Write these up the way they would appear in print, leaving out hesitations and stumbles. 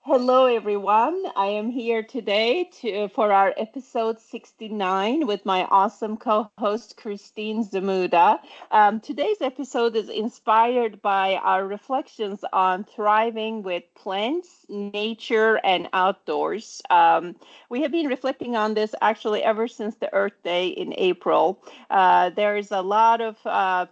Hello, everyone. I am here today for our episode 69 with my awesome co host, Christine Zamuda. Today's episode is inspired by our reflections on thriving with plants, nature, and outdoors. We have been reflecting on this actually ever since the Earth Day in April. There is a lot of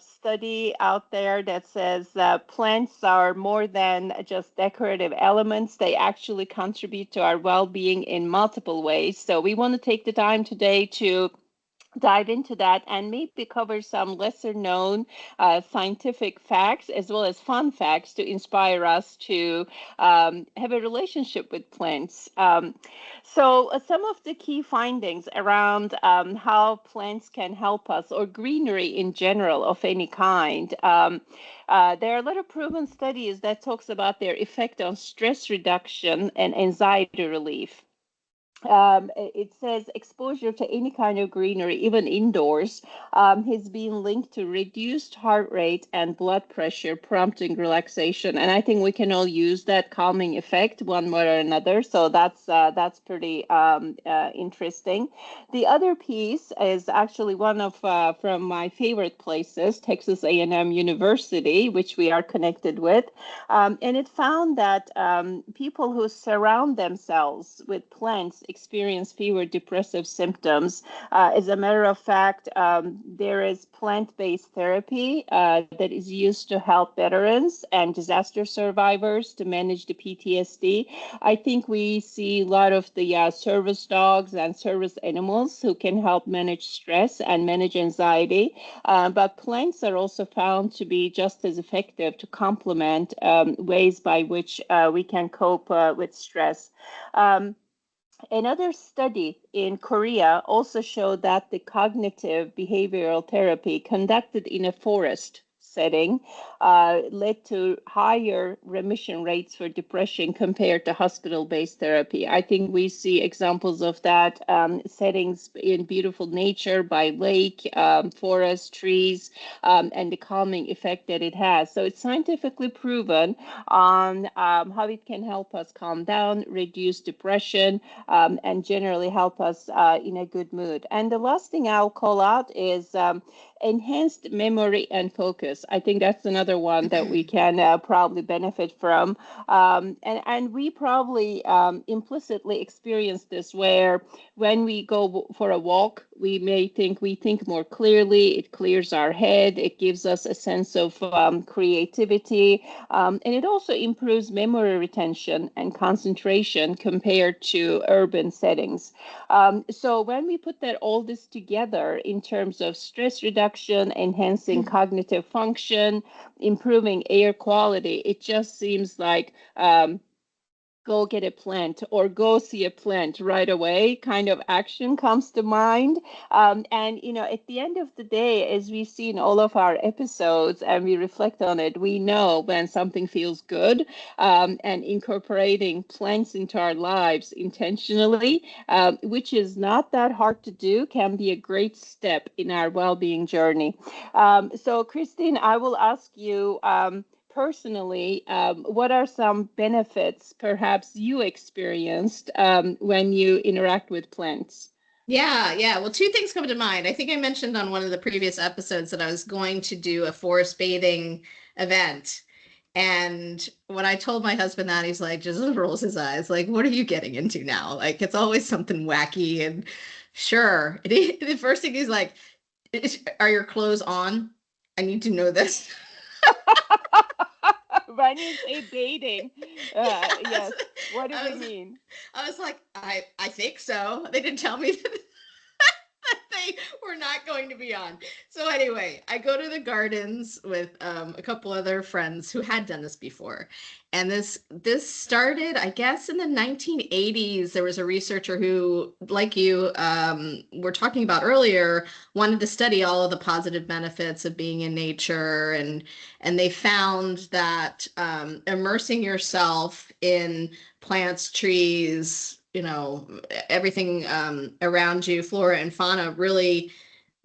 study out there that says plants are more than just decorative elements. They actually contribute to our well-being in multiple ways. So we want to take the time today to dive into that and maybe cover some lesser known scientific facts as well as fun facts to inspire us to have a relationship with plants. Some of the key findings around how plants can help us, or greenery in general of any kind. There are a lot of proven studies that talks about their effect on stress reduction and anxiety relief. It says exposure to any kind of greenery, even indoors, has been linked to reduced heart rate and blood pressure, prompting relaxation. And I think we can all use that calming effect one way or another. So that's pretty interesting. The other piece is actually one of from my favorite places, Texas A&M University, which we are connected with, and it found that people who surround themselves with plants experience fewer depressive symptoms. As a matter of fact, there is plant-based therapy that is used to help veterans and disaster survivors to manage the PTSD. I think we see a lot of the service dogs and service animals who can help manage stress and manage anxiety. But plants are also found to be just as effective to complement ways by which we can cope with stress. Um, Another study in Korea also showed that the cognitive behavioral therapy conducted in a forest setting led to higher remission rates for depression compared to hospital-based therapy. I think we see examples of that settings in beautiful nature by lake, forest, trees, and the calming effect that it has. So it's scientifically proven on how it can help us calm down, reduce depression, and generally help us in a good mood. And the last thing I'll call out is enhanced memory and focus. I think that's another one that we can probably benefit from. And we probably implicitly experience this where when we go for a walk, we may think we think more clearly, it clears our head, it gives us a sense of creativity, and it also improves memory retention and concentration compared to urban settings. So when we put that all this together in terms of stress reduction, enhancing cognitive function, improving air quality, it just seems like go get a plant or go see a plant right away kind of action comes to mind. And at the end of the day, as we see in all of our episodes and we reflect on it, we know when something feels good, and incorporating plants into our lives intentionally, which is not that hard to do, can be a great step in our well-being journey. So Christine, I will ask you, personally, what are some benefits perhaps you experienced when you interact with plants? Yeah. Well, two things come to mind. I think I mentioned on one of the previous episodes that I was going to do a forest bathing event. And when I told my husband that, he's like, just rolls his eyes, like, what are you getting into now? Like, it's always something wacky. And sure. The first thing he's like, are your clothes on? I need to know this. When you say dating, Yes. yes, what do I we was mean? I was like, I think so. They didn't tell me that they were not going to be on. So anyway, I go to the gardens with a couple other friends who had done this before. And this started, I guess, in the 1980s. There was a researcher who, like you were talking about earlier, wanted to study all of the positive benefits of being in nature, and they found that immersing yourself in plants, trees, everything around you, flora and fauna, really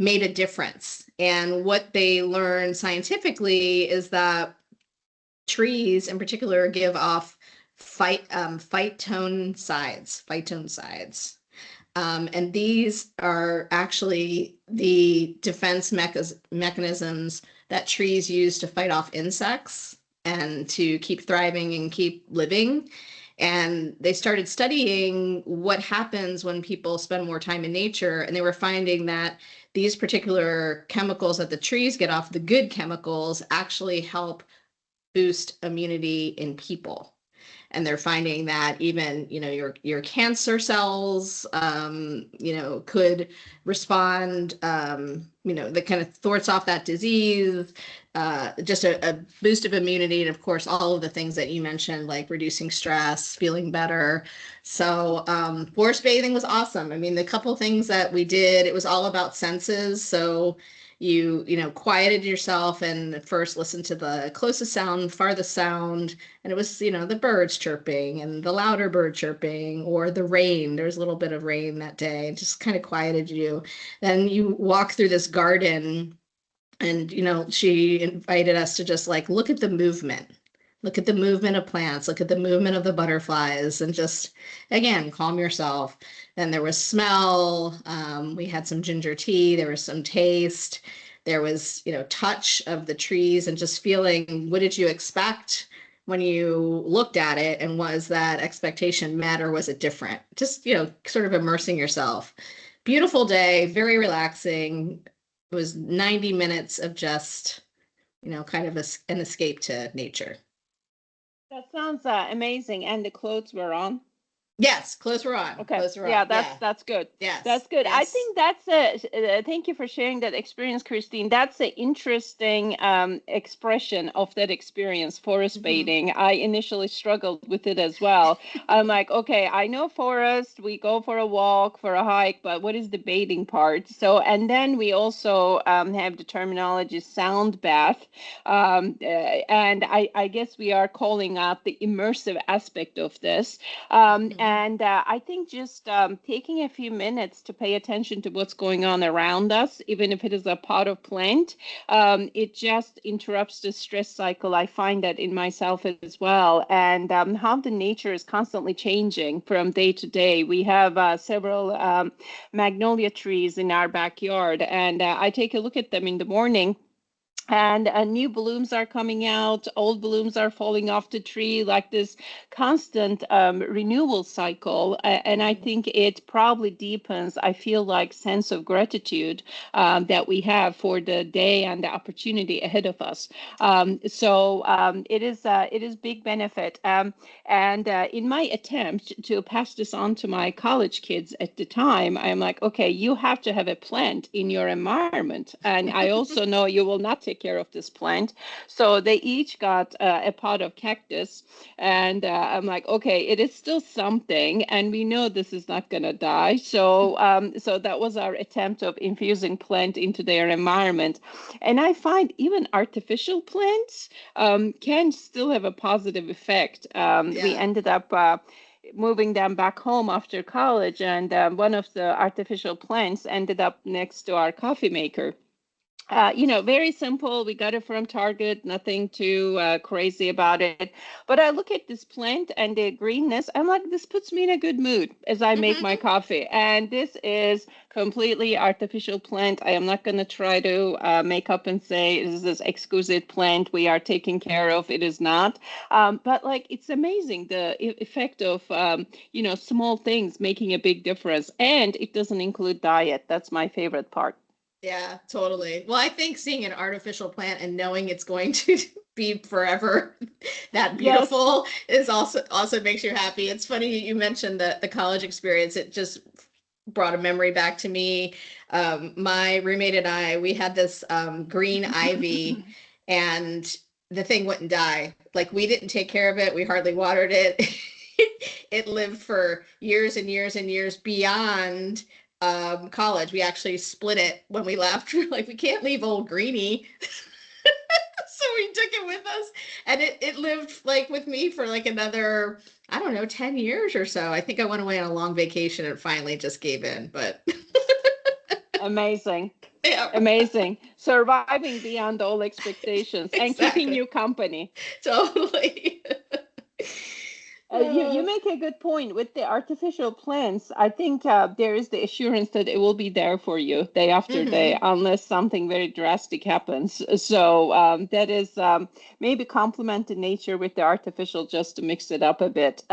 made a difference. And what they learned scientifically is that trees in particular give off phytone sides. And these are actually the defense mechanisms that trees use to fight off insects and to keep thriving and keep living. And they started studying what happens when people spend more time in nature. And they were finding that these particular chemicals that the trees get off, the good chemicals, actually help boost immunity in people. And they're finding that even, your cancer cells, could respond, that kind of thwarts off that disease, just a boost of immunity. And of course, all of the things that you mentioned, like reducing stress, feeling better. So forest bathing was awesome. I mean, the couple things that we did, it was all about senses. So you quieted yourself and first listened to the closest sound, farthest sound, and it was the birds chirping and the louder bird chirping, or the rain. There was a little bit of rain that day, and just kind of quieted you. Then you walk through this garden, and she invited us to just like look at the movement. Look at the movement of plants, look at the movement of the butterflies, and just, again, calm yourself. Then there was smell. We had some ginger tea. There was some taste. There was, touch of the trees, and just feeling, what did you expect when you looked at it? And was that expectation met, or was it different? Just, sort of immersing yourself. Beautiful day, very relaxing. It was 90 minutes of just, kind of an escape to nature. That sounds amazing. And the clothes were on. Yes, clothes were on. Okay. Clothes were Yeah, on. that's Yeah. that's good. Yes. That's good. I Yes. think that's thank you for sharing that experience, Christine. That's an interesting expression of that experience, forest Mm-hmm. bathing. I initially struggled with it as well. I'm like, okay, I know forest, we go for a walk, for a hike, but what is the bathing part? So, and then we also have the terminology sound bath. And I guess we are calling out the immersive aspect of this. Mm-hmm. And I think just taking a few minutes to pay attention to what's going on around us, even if it is a pot of plant, it just interrupts the stress cycle. I find that in myself as well. And how the nature is constantly changing from day to day. We have several magnolia trees in our backyard, and I take a look at them in the morning, and new blooms are coming out, old blooms are falling off the tree, like this constant renewal cycle. And I Mm-hmm. think it probably deepens, I feel like, sense of gratitude that we have for the day and the opportunity ahead of us. It is big benefit. And in my attempt to pass this on to my college kids at the time, I'm like, okay, you have to have a plant in your environment. And I also know you will not take care of this plant. So they each got a pot of cactus. And I'm like, okay, it is still something. And we know this is not going to die. So that was our attempt of infusing plant into their environment. And I find even artificial plants can still have a positive effect. We Yeah. ended up moving them back home after college, and one of the artificial plants ended up next to our coffee maker. Very simple. We got it from Target, nothing too crazy about it. But I look at this plant and the greenness. I'm like, this puts me in a good mood as I make my Mm-hmm. coffee. And this is completely artificial plant. I am not going to try to make up and say this is this exquisite plant we are taking care of. It is not. But like, it's amazing the effect of small things making a big difference. And it doesn't include diet. That's my favorite part. Yeah, totally. Well, I think seeing an artificial plant and knowing it's going to be forever that Yes. beautiful is also makes you happy. It's funny you mentioned the college experience. It just brought a memory back to me. My roommate and I, we had this green ivy, and the thing wouldn't die. Like, we didn't take care of it. We hardly watered it. It lived for years and years and years beyond college. We actually split it when we left. We're like, we can't leave old Greenie. So we took it with us, and it lived like with me for like another, I don't know, 10 years or so. I think I went away on a long vacation and finally just gave in, but Amazing. yeah, Amazing. Surviving beyond all expectations and keeping exactly. you company. Totally. You make a good point with the artificial plants. I think there is the assurance that it will be there for you day after day, Hmm. unless something very drastic happens. So that is maybe complemented nature with the artificial just to mix it up a bit.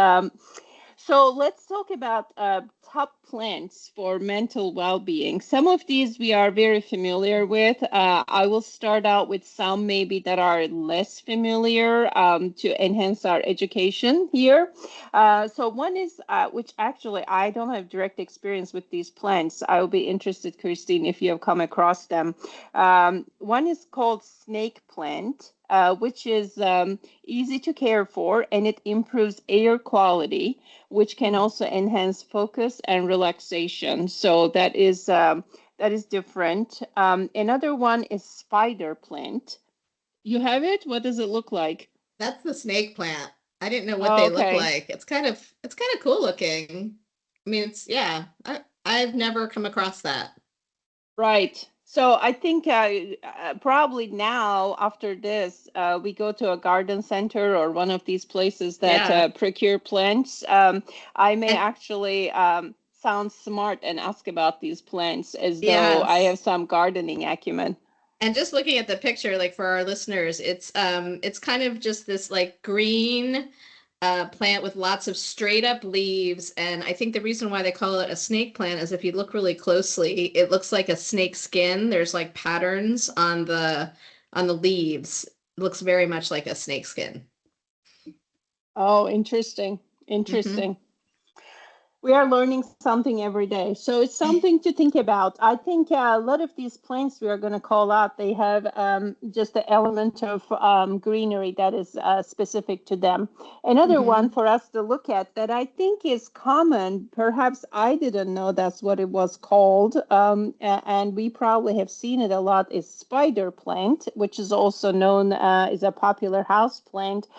So let's talk about top plants for mental well-being. Some of these we are very familiar with. I will start out with some maybe that are less familiar to enhance our education here. So one is, which actually I don't have direct experience with these plants. I will be interested, Christine, if you have come across them. One is called snake plant, which is easy to care for, and it improves air quality, which can also enhance focus and relaxation. So that is different. Another one is spider plant. You have it? What does it look like? That's the snake plant. I didn't know what Oh, they look okay. like. It's kind of cool looking. I mean, it's yeah. I've never come across that. Right. So I think probably now after this, we go to a garden center or one of these places that Yeah. procure plants. I may And actually sound smart and ask about these plants as though I have yes. some gardening acumen. And just looking at the picture, like for our listeners, it's kind of just this like green plant with lots of straight up leaves. And I think the reason why they call it a snake plant is if you look really closely, it looks like a snake skin. There's like patterns on the leaves. It looks very much like a snake skin. Oh, interesting. Hmm. Interesting. We are learning something every day. So it's something to think about. I think a lot of these plants we are going to call out, they have just the element of greenery that is specific to them. Another one Hmm. for us to look at that I think is common, perhaps I didn't know that's what it was called, and we probably have seen it a lot, is spider plant, which is also known as a popular house plant.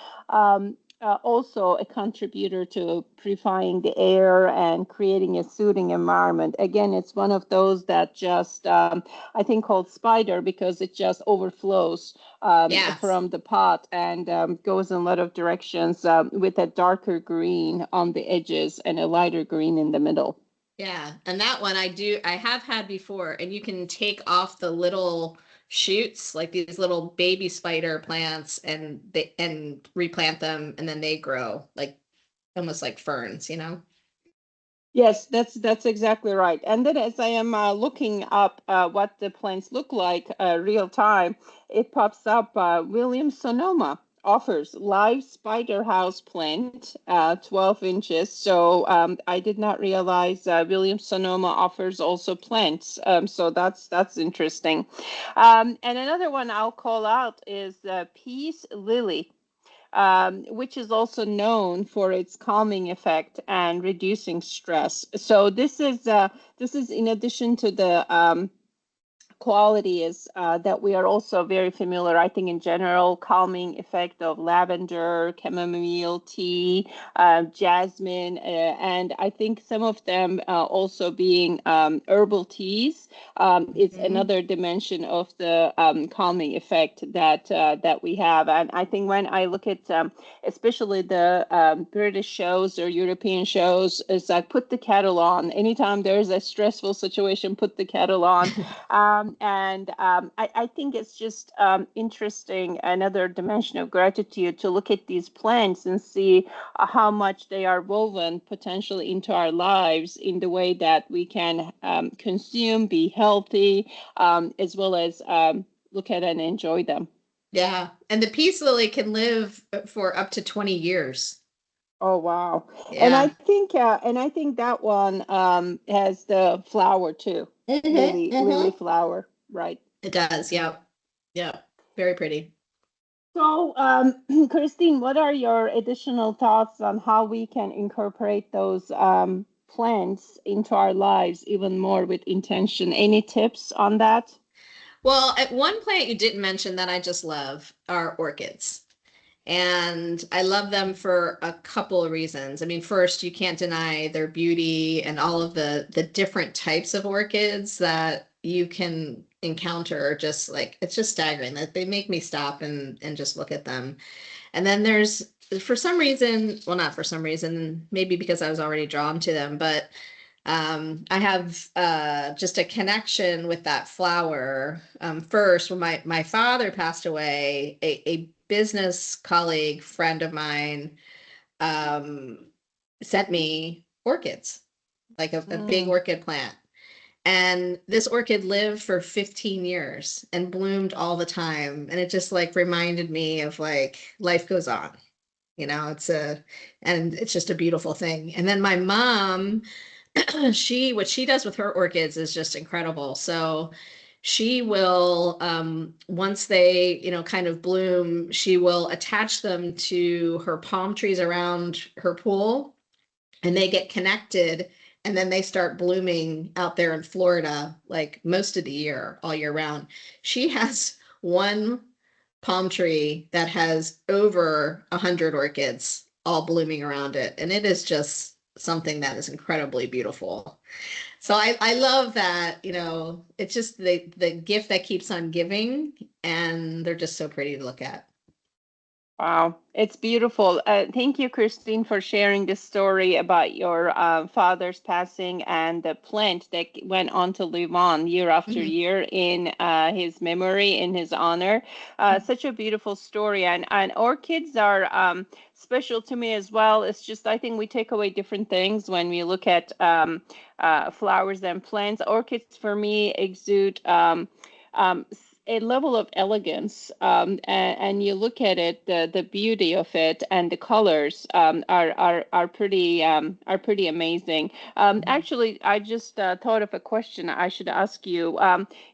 Also a contributor to purifying the air and creating a soothing environment. Again, it's one of those that just, I think, called spider because it just overflows Yes. from the pot and goes in a lot of directions with a darker green on the edges and a lighter green in the middle. Yeah, and that one I have had before, and you can take off the little shoots, like these little baby spider plants, and replant them, and then they grow like almost like ferns, you know? Yes, that's exactly right. And then as I am looking up what the plants look like real time, it pops up Williams Sonoma offers live spider house plant, 12 inches. So I did not realize Williams Sonoma offers also plants. So that's interesting. And another one I'll call out is Peace Lily, which is also known for its calming effect and reducing stress. So this is in addition to the quality is that we are also very familiar, I think, in general, calming effect of lavender, chamomile tea, jasmine, and I think some of them also being herbal teas. It's Hmm. another dimension of the calming effect that we have. And I think when I look at especially the British shows or European shows, it's like put the kettle on. Anytime there's a stressful situation, put the kettle on. I think it's just interesting, another dimension of gratitude to look at these plants and see how much they are woven potentially into our lives in the way that we can consume, be healthy, as well as look at and enjoy them. Yeah, and the peace lily can live for up to 20 years. Oh wow! Yeah. And I think that one has the flower too, Hmm. lily Hmm. flower, right? It does. Yeah. Yeah. Very pretty. So, Christine, what are your additional thoughts on how we can incorporate those plants into our lives even more with intention? Any tips on that? Well, at one plant you didn't mention that I just love are orchids. And I love them for a couple of reasons. I mean, first, you can't deny their beauty and all of the different types of orchids that you can encounter are just like it's just staggering that they make me stop and just look at them. And then there's for some reason, well, not for some reason, maybe because I was already drawn to them, but I have just a connection with that flower. First, when my father passed away, a business colleague, friend of mine, um, sent me orchids, like a big Mm. orchid plant. And this orchid lived for 15 years and bloomed all the time. And it just like reminded me of like life goes on. And it's just a beautiful thing. And then my mom, what she does with her orchids is just incredible. So she will, once they, kind of bloom, she will attach them to her palm trees around her pool, and they get connected, and then they start blooming out there in Florida like most of the year, all year round. She has one palm tree that has over 100 orchids all blooming around it, and it is just something that is incredibly beautiful. So I love that, it's just the gift that keeps on giving, and they're just so pretty to look at. Wow, it's beautiful. Thank you, Christine, for sharing the story about your father's passing and the plant that went on to live on year after Mhm. year in his memory, in his honor. Such a beautiful story. And orchids are special to me as well. It's just, I think we take away different things when we look at flowers and plants. Orchids, for me, exude. A level of elegance, and you look at it, the beauty of it and the colors are pretty amazing. Actually, I just thought of a question I should ask you.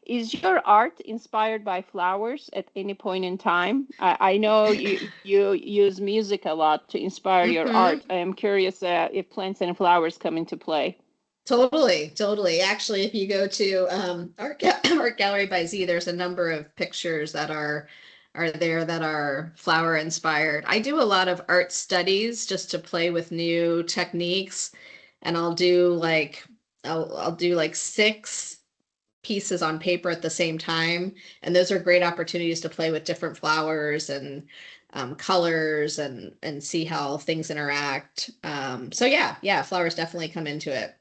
Is your art inspired by flowers at any point in time? I know you use music a lot to inspire your Mhm. art. I am curious if plants and flowers come into play. Totally, totally. Actually, if you go to Art Gallery by Z, there's a number of pictures that are there that are flower inspired. I do a lot of art studies just to play with new techniques, and I'll do like 6 pieces on paper at the same time, and those are great opportunities to play with different flowers and colors and see how things interact. So yeah, flowers definitely come into it.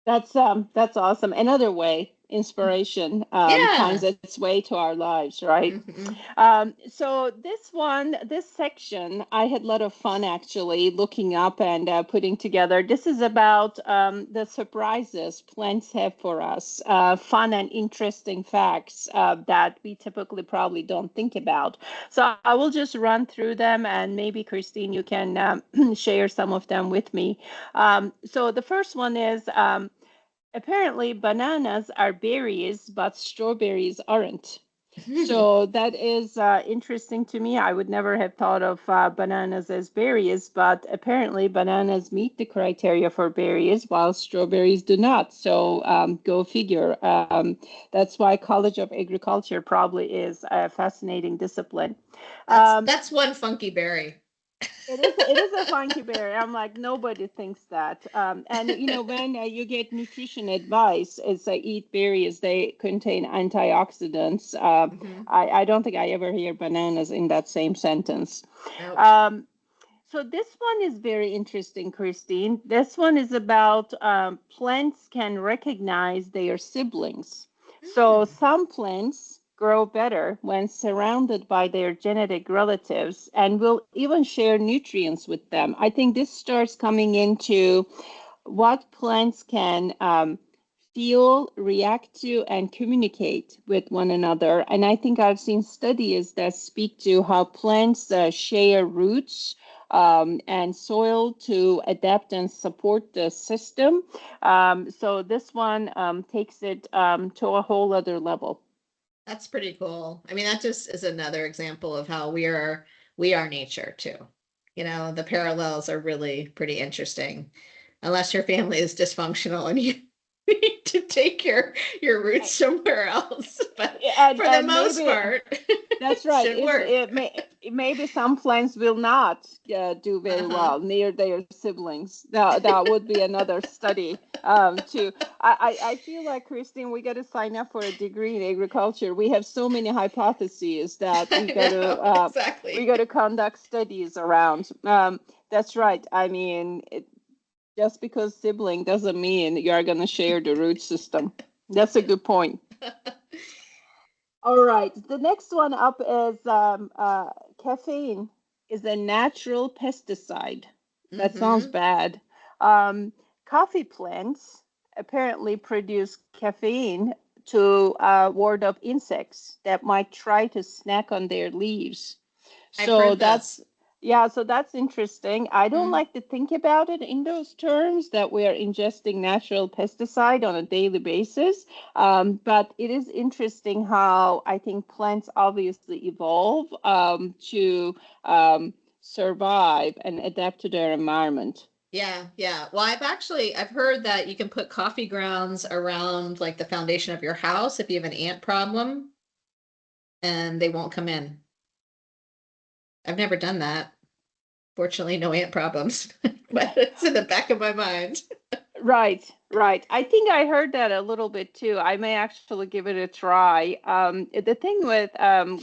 That's awesome. Another way inspiration finds Yeah. its way to our lives, right? Hmm. So this section, I had a lot of fun actually looking up and putting together. This is about the surprises plants have for us, fun and interesting facts that we typically probably don't think about. So I will just run through them, and maybe Christine, you can share some of them with me. So the first one is. Apparently, bananas are berries, but strawberries aren't. So that is interesting to me. I would never have thought of bananas as berries, but apparently bananas meet the criteria for berries, while strawberries do not. So go figure. That's why College of Agriculture probably is a fascinating discipline. That's Um, that's one funky berry. it is a funky berry. I'm like, nobody thinks that. And when you get nutrition advice, it's eat berries. They contain antioxidants. Hmm. I don't think I ever hear bananas in that same sentence. Nope. Um, so this one is very interesting, Christine. This one is about plants can recognize their siblings. So Mm. some plants grow better when surrounded by their genetic relatives and will even share nutrients with them. I think this starts coming into what plants can feel, react to, and communicate with one another. And I think I've seen studies that speak to how plants share roots and soil to adapt and support the system. So this one takes it to a whole other level. That's pretty cool. I mean, that just is another example of how we are nature too. The parallels are really pretty interesting. Unless your family is dysfunctional and you need to take your roots somewhere else. But for the And most maybe part, that's it right. should Is work. maybe some plants will not do very Uh-huh. well near their siblings. That would be another study To I feel like, Christine, we got to sign up for a degree in agriculture. We have so many hypotheses that I know, we exactly. got to conduct studies around. That's right. I mean, just because sibling doesn't mean you are going to share the root system. That's a good point. All right. The next one up is caffeine is a natural pesticide. That sounds Mm-hmm. bad. Um, Coffee plants apparently produce caffeine to ward off insects that might try to snack on their leaves. I've So heard that's, this. yeah, so that's interesting. I don't Mm. like to think about it in those terms that we are ingesting natural pesticide on a daily basis. But it is interesting how I think plants obviously evolve to survive and adapt to their environment. Yeah, yeah. Well, I've heard that you can put coffee grounds around like the foundation of your house if you have an ant problem and they won't come in. I've never done that. Fortunately, no ant problems, but it's in the back of my mind. Right, right. I think I heard that a little bit too. I may actually give it a try. The thing with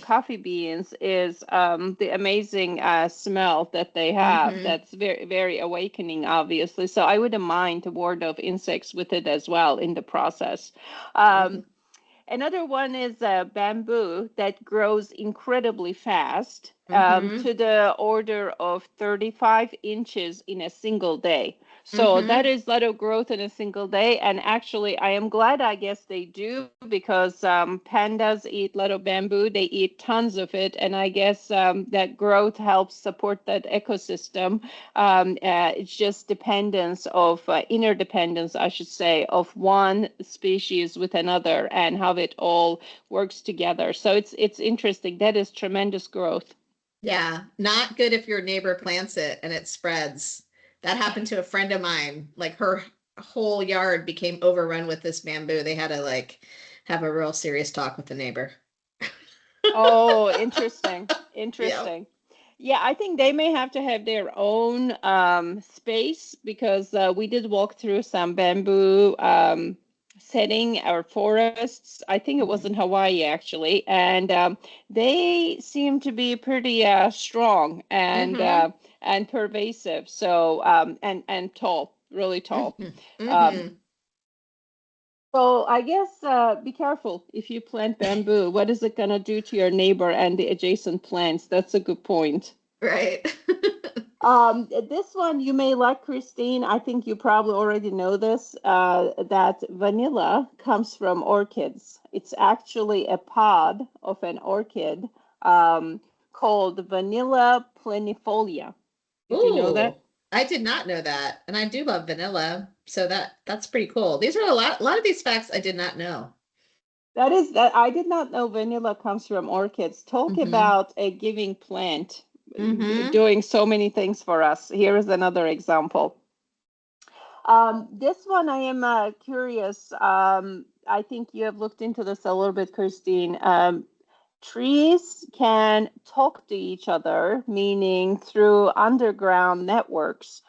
coffee beans is the amazing smell that they have. Mm-hmm. That's very, very awakening, obviously. So I wouldn't mind to ward off insects with it as well in the process. Mm-hmm. Um, Another one is bamboo that grows incredibly fast, Mm-hmm. to the order of 35 inches in a single day. So that Mm-hmm. is a lot of growth in a single day. And actually, I am glad, I guess they do, because pandas eat a lot of bamboo. They eat tons of it. And I guess that growth helps support that ecosystem. It's just dependence of interdependence, I should say, of one species with another and how it all works together. So it's interesting. That is tremendous growth. Yeah, not good if your neighbor plants it and it spreads. That happened to a friend of mine. Like her whole yard became overrun with this bamboo. They had to like have a real serious talk with the neighbor. Oh, interesting. Yep. Interesting. Yeah, I think they may have to have their own space because we did walk through some bamboo setting or forests. I think it was in Mhm. Hawaii actually, and they seem to be pretty strong Mhm. and pervasive. So and tall, really tall. Mhm. Um, Mhm. so I guess be careful if you plant bamboo. What is it gonna do to your neighbor and the adjacent plants? That's a good point. Right. This one you may like, Christine. I think you probably already know this, that vanilla comes from orchids. It's actually a pod of an orchid called Vanilla plenifolia. Did you know Ooh, that? I did not know that, and I do love vanilla, so that's pretty cool. These are a lot of these facts I did not know. That is that I did not know vanilla comes from orchids. Talk Mhm. about a giving plant Mhm. doing so many things for us. Here is another example. This one I am curious. I think you have looked into this a little bit, Christine. Trees can talk to each other, meaning through underground networks.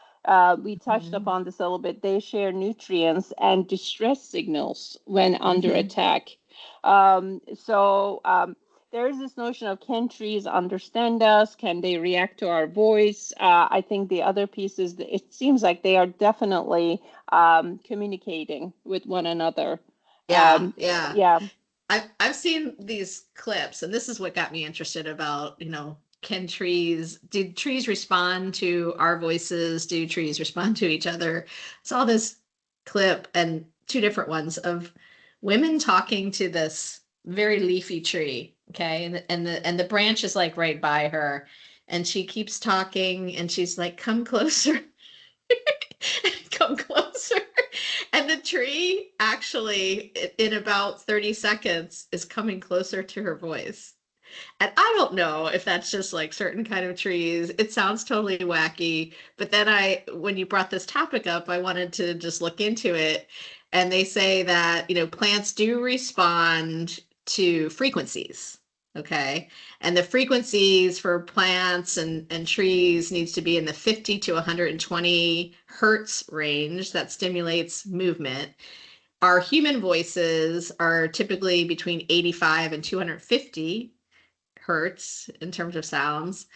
We touched Mhm. upon this a little bit. They share nutrients and distress signals when under Mhm. attack. There is this notion of, can trees understand us? Can they react to our voice? I think the other piece is that it seems like they are definitely communicating with one another. Yeah, yeah. Yeah. I've seen these clips, and this is what got me interested about, did trees respond to our voices? Do trees respond to each other? Saw this clip and two different ones of women talking to this very leafy tree, okay? And the branch is like right by her, and she keeps talking and she's like, "Come closer." Come closer. And the tree actually, in about 30 seconds, is coming closer to her voice. And I don't know if that's just like certain kind of trees. It sounds totally wacky. But then when you brought this topic up, I wanted to just look into it. And they say that, plants do respond to frequencies. Okay. And the frequencies for plants and trees needs to be in the 50 to 120 hertz range that stimulates movement. Our human voices are typically between 85 and 250 hertz in terms of sounds.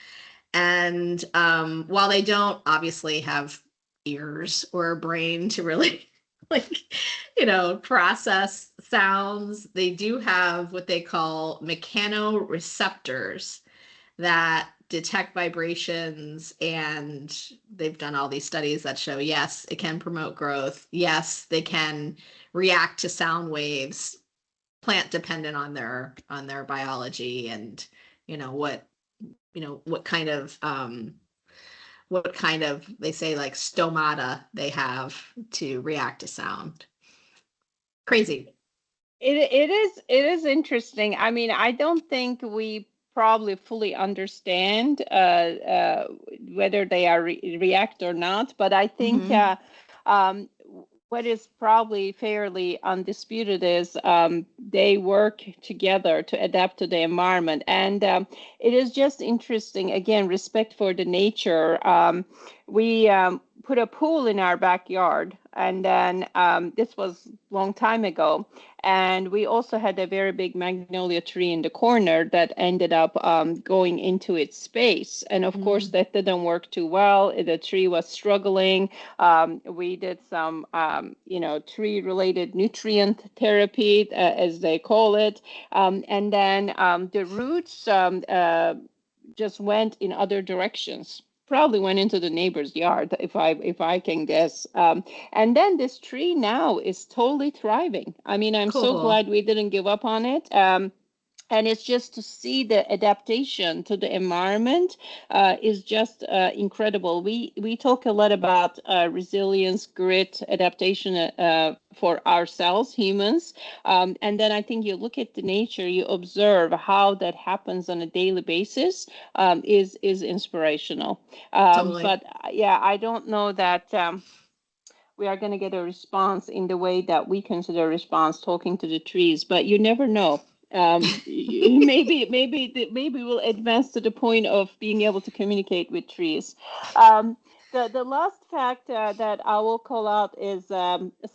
And while they don't obviously have ears or a brain to really like, process sounds, they do have what they call mechanoreceptors that detect vibrations. And they've done all these studies that show, yes, it can promote growth. Yes, they can react to sound waves, plant dependent on their biology and what what kind of they say like stomata they have to react to sound. Crazy. It is interesting. I mean, I don't think we probably fully understand whether they are react or not, but I think Mm-hmm. what is probably fairly undisputed is they work together to adapt to the environment, and it is just interesting. Again, respect for the nature. We put a pool in our backyard, and then this was a long time ago, and we also had a very big magnolia tree in the corner that ended up going into its space. And of course, Mm. that didn't work too well. The tree was struggling. We did some, tree related nutrient therapy, as they call it. And then the roots just went in other directions. Probably went into the neighbor's yard, if I can guess. And then this tree now is totally thriving. I mean, I'm so Cool. glad we didn't give up on it. And it's just to see the adaptation to the environment is just incredible. We talk a lot about resilience, grit, adaptation for ourselves, humans, and then I think you look at the nature, you observe how that happens on a daily basis. Is inspirational. Totally. But yeah, I don't know that. We are going to get a response in the way that we consider a response talking to the trees, but you never know. Maybe we'll advance to the point of being able to communicate with trees. um, the last fact that I will call out is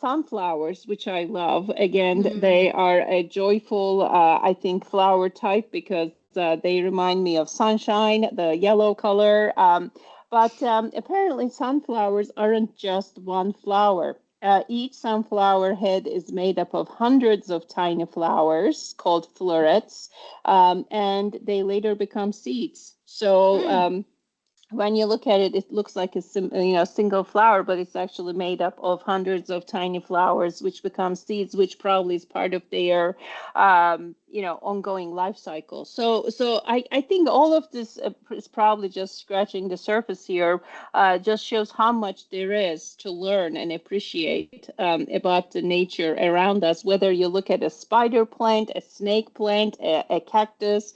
sunflowers, which I love. Again, Mm. they are a joyful, I think, flower type because they remind me of sunshine, the yellow color. But apparently, sunflowers aren't just one flower. Each sunflower head is made up of hundreds of tiny flowers called florets, and they later become seeds. So Mm. when you look at it, it looks like single flower, but it's actually made up of hundreds of tiny flowers, which become seeds, which probably is part of their, ongoing life cycle. So I think all of this is probably just scratching the surface here. Just shows how much there is to learn and appreciate about the nature around us. Whether you look at a spider plant, a snake plant, a cactus,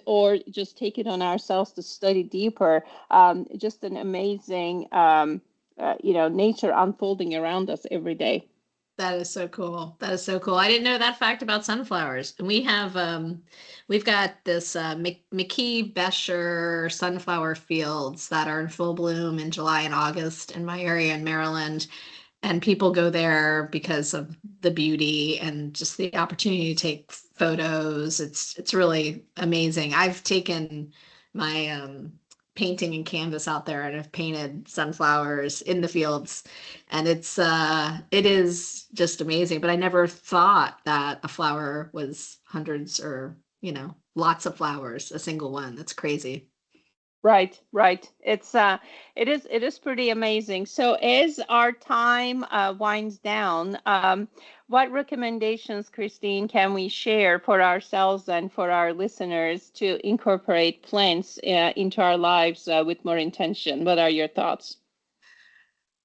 or just take it on ourselves to study deeper. Just an amazing, nature unfolding around us every day. That is so cool. That is so cool. I didn't know that fact about sunflowers. And we've got this McKee Bescher sunflower fields that are in full bloom in July and August in my area in Maryland. And people go there because of the beauty and just the opportunity to take photos. It's really amazing. I've taken my painting and canvas out there and have painted sunflowers in the fields, and it is just amazing. But I never thought that a flower was hundreds or lots of flowers, a single one. That's crazy. Right, right. It is pretty amazing. So as our time winds down, what recommendations, Christine, can we share for ourselves and for our listeners to incorporate plants into our lives with more intention? What are your thoughts?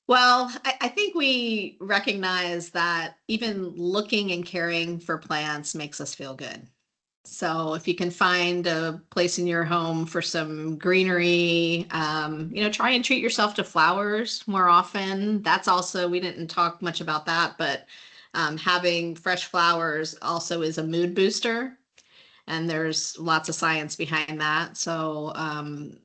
Well, I think we recognize that even looking and caring for plants makes us feel good. So if you can find a place in your home for some greenery, try and treat yourself to flowers more often. That's also, we didn't talk much about that, but having fresh flowers also is a mood booster. and there's lots of science behind that. So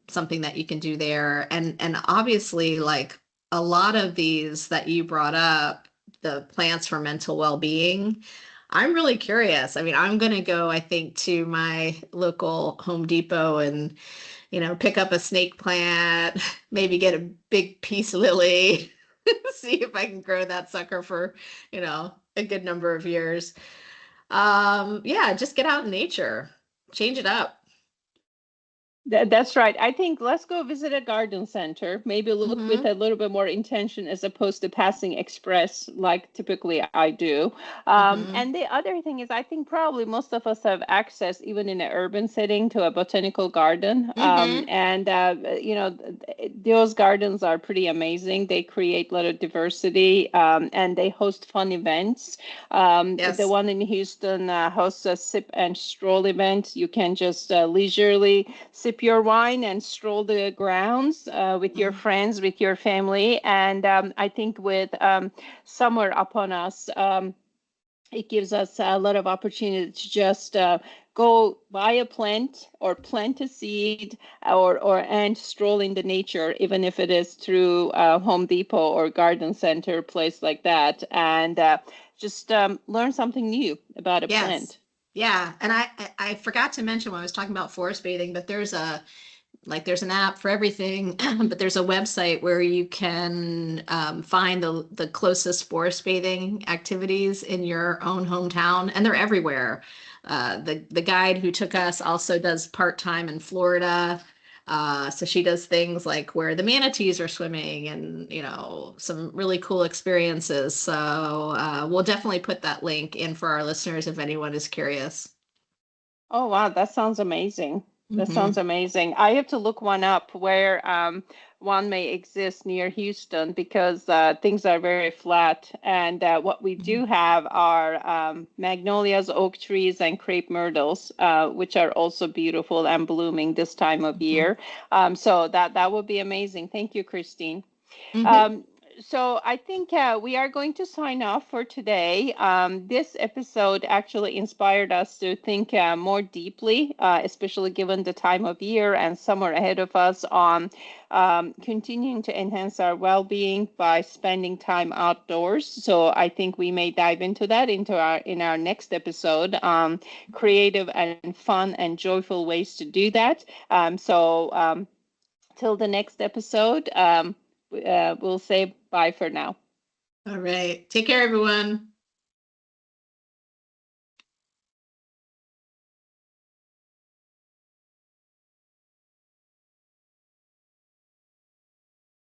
something that you can do there. And obviously, like a lot of these that you brought up, the plants for mental well-being, I'm really curious. I mean, I'm going to go, I think, to my local Home Depot and, pick up a snake plant, maybe get a big peace lily, see if I can grow that sucker for, a good number of years. Yeah, just get out in nature, change it up. That's right. I think let's go visit a garden center, maybe look with Mm-hmm. a little bit more intention as opposed to passing express like typically I do. Mm-hmm. And the other thing is, I think probably most of us have access, even in an urban setting, to a botanical garden. Mm-hmm. And, those gardens are pretty amazing. They create a lot of diversity and they host fun events. The Yes. one in Houston hosts a sip and stroll event. You can just leisurely sip your wine and stroll the grounds with your Mm-hmm. friends, with your family. And I think with summer upon us, it gives us a lot of opportunity to just go buy a plant or plant a seed or and stroll in the nature, even if it is through Home Depot or garden center, place like that, and just learn something new about a Yes. plant. Yeah. And I forgot to mention when I was talking about forest bathing, but there's an app for everything, but there's a website where you can find the closest forest bathing activities in your own hometown, and they're everywhere. The guide who took us also does part-time in Florida. So she does things like where the manatees are swimming and, some really cool experiences. So we'll definitely put that link in for our listeners if anyone is curious. Oh, wow, that sounds amazing. That sounds Hmm. amazing. I have to look one up where one may exist near Houston because things are very flat. And what we do have are magnolias, oak trees, and crepe myrtles, which are also beautiful and blooming this time of Hmm. year. So that would be amazing. Thank you, Christine. Hmm. Um, so I think we are going to sign off for today. This episode actually inspired us to think more deeply, especially given the time of year and summer ahead of us, on continuing to enhance our well-being by spending time outdoors. So I think we may dive into that in our next episode, creative and fun and joyful ways to do that. Till the next episode, we'll say bye for now. All right. Take care, everyone.